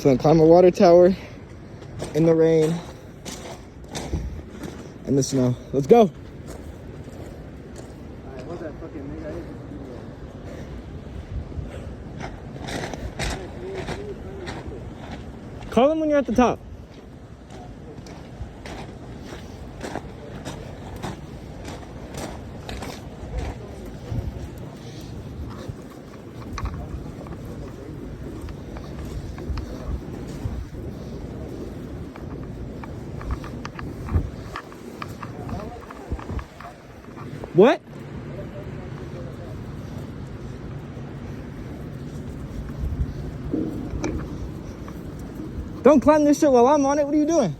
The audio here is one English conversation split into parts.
So I'm gonna climb a water tower in the rain and the snow. Let's go. Alright, what's that fucking nigga? Call him when you're at the top. What? Don't climb this shit while I'm on it. What are you doing?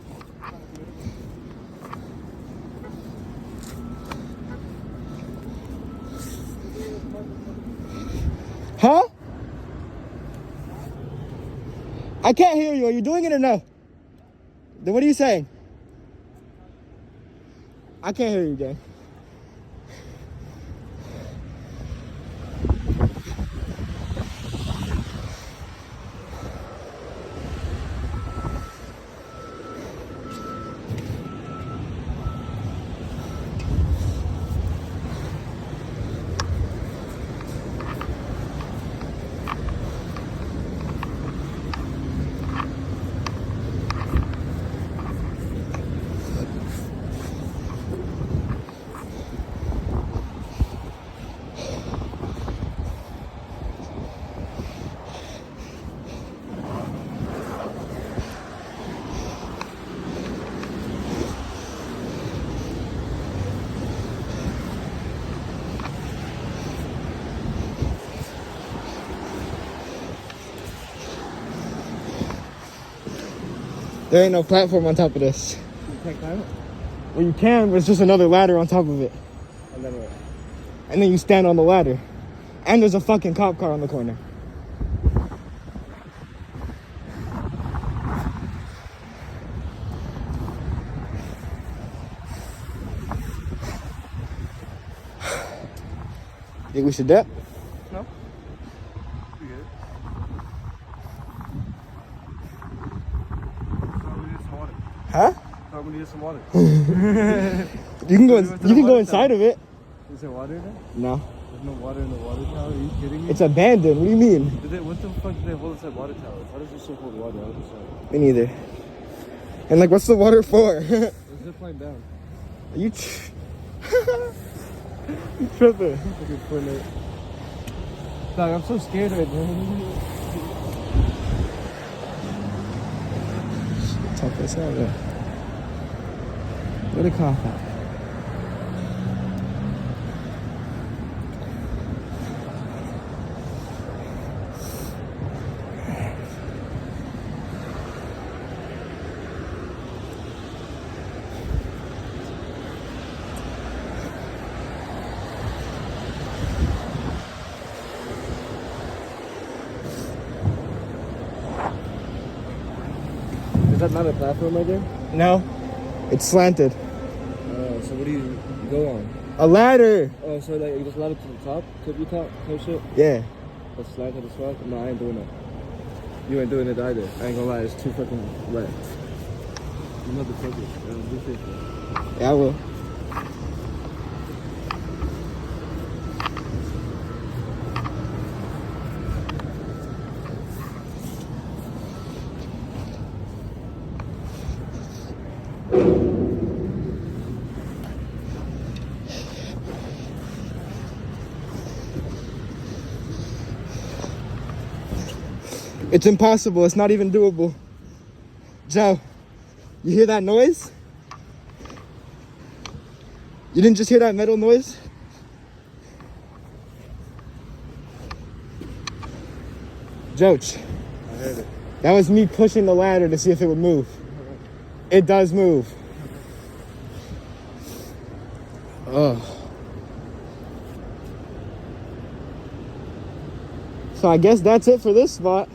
Huh? I can't hear you. Are you doing it or no? Then what are you saying? I can't hear you, gang. There ain't no platform on top of this. You can't climb it? Well, you can, but it's just another ladder on top of it. And then what? And then you stand on the ladder. And there's a fucking cop car on the corner. Think we should dip? No. We good. We need some water. Huh? We need some water. You can go inside of it. Is there water there? No. There's no water in the water tower? Are you kidding me? It's abandoned. What do you mean? What the fuck do they hold inside water towers? How does this shit hold water? I don't understand. Me neither. And like, what's the water for? Let's zip line down. Are you you tripping? Okay, point it. Dog, I'm so scared right now. Tough as hell, yeah. Where the cop at? Is that not a platform right there? No, it's slanted. So what do you go on? A ladder. Oh, so like you just ladder to the top, tippy top type shit? Yeah. That's slanted as fuck? No, I ain't doing that. You ain't doing it either. I ain't gonna lie, it's too fucking wet. You motherfucker. Do shit. Yeah, I will. It's impossible. It's not even doable. Joe, you hear that noise? You didn't just hear that metal noise? Joach. I heard it. That was me pushing the ladder to see if it would move. It does move. Ugh. So I guess that's it for this spot.